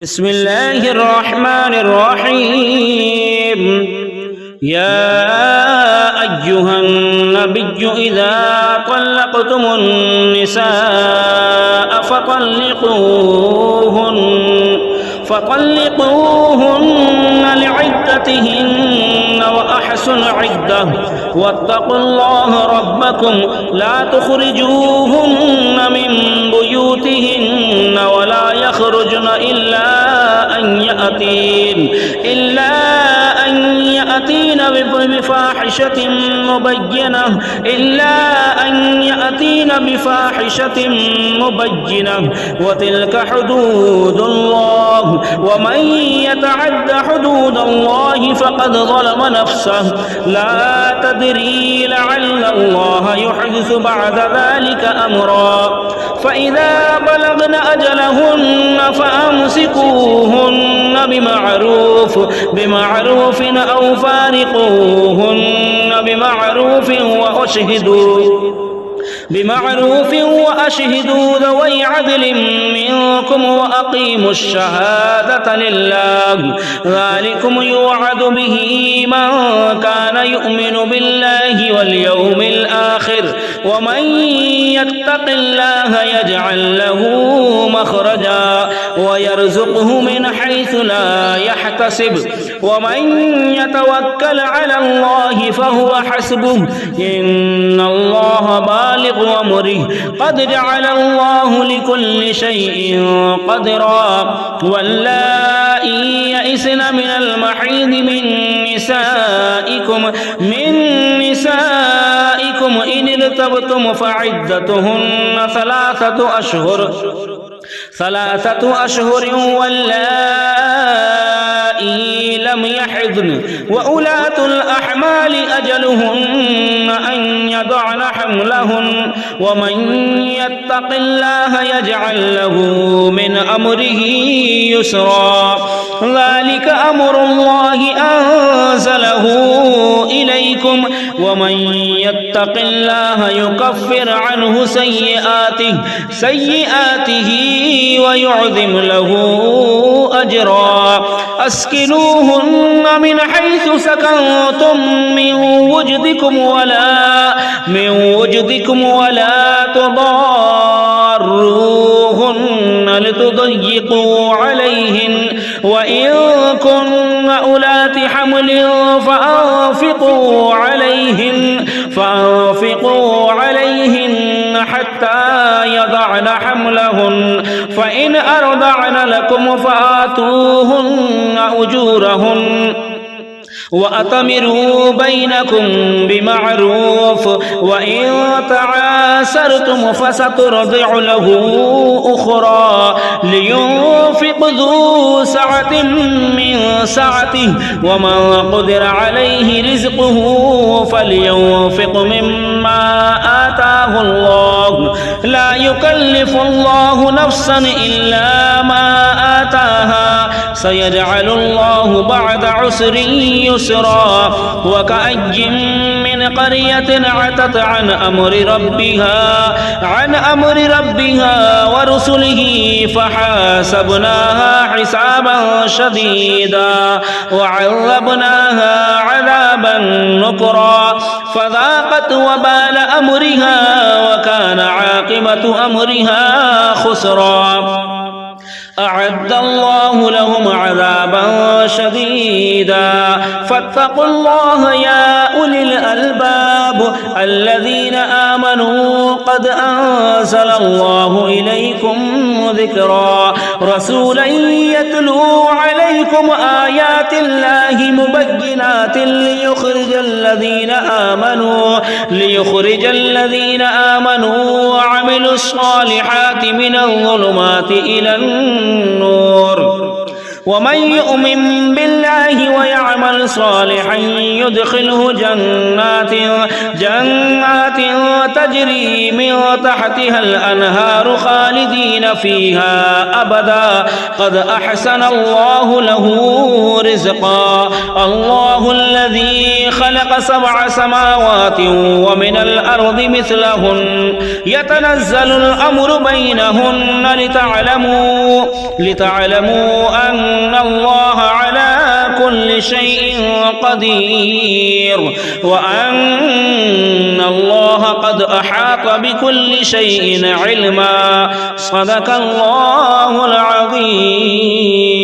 بسم الله الرحمن الرحيم يا أيها النبي إذا طلقتم النساء فطلقوهن لعدتهن وأحسوا العدة واتقوا الله ربكم لا تخرجوهن من بيوتهن ولا يخرجن إلا أن يأتين بفاحشة مبينة وتلك حدود الله ومن يتعد حدود الله فقد ظلم نفسه لا تدري لعل الله يحدث بعد ذلك أمرا فإذا بلغن أجلهن فأمسكوهن بمعروف أو فارقوهن بمعروف وأشهدوا ذوي عدل منكم وأقيموا الشهادة لله ذلكم يوعد به من كان يؤمن بالله واليوم الآخر ومن يتق الله يجعل له مخرجا ويرزقه من حيث لا يحتسب ومن يتوكل على الله فهو حسبه إن الله بالغ أمره قد جعل الله لكل شيء قدرا واللائي يئسن من المحيض من نسائكم إن ارتبتم فعدتهن ثلاثة أشهر واللائي لم يحضن وأولاة الأحمال أجلهن أن يضعن حملهن ومن يتق الله يجعل له من أمره يسرا ذلك أمر الله أنزله إليكم ومن يتق الله يكفر عنه سيئاته ويعظم له أجرا أسكنوهن من حيث سكنتم من وجدكم ولا تضاروهن لتضيقوا عليهن وإن كن أولات حمل فأنفقوا عليهن حتى يضعن حملهن فإن أرضعن لكم فآتوهن أجورهن وأتمروا بينكم بمعروف وإن تعاسرتم فسترضع له أخرى لينفق ذو سعة من سعته ومن قدر عليه رزقه فلينفق مما آتاه الله لا يكلف الله نفسا إلا ما آتاها سيجعل الله بعد عسر يسرا وكأي من قرية عتت عن أمر ربها ورسله فحاسبناها حسابا شديدا وعذبناها عذابا نكرا فذاقت وبال أمرها وكان عاقبة أمرها خسرا أعد الله لهم عذابا شديدا فاتقوا الله يا أولي الألباب الذين آمنوا قد أنزل الله إليكم ذكرا رسولا يتلو عليكم آيات الله مبينات ليخرج الذين آمنوا وعملوا الصالحات من الظلمات إلى النور ومن يؤمن بالله ويعمل صالحا يدخله جنات تجري من تحتها الأنهار خالدين فيها أبدا قد أحسن الله له رزقا الله الذي خلق 7 سماوات ومن الأرض مثلهن يتنزل الأمر بينهن لتعلموا أن الله على كل شيء قدير وأن الله قد أحاط بكل شيء علما صدق الله العظيم.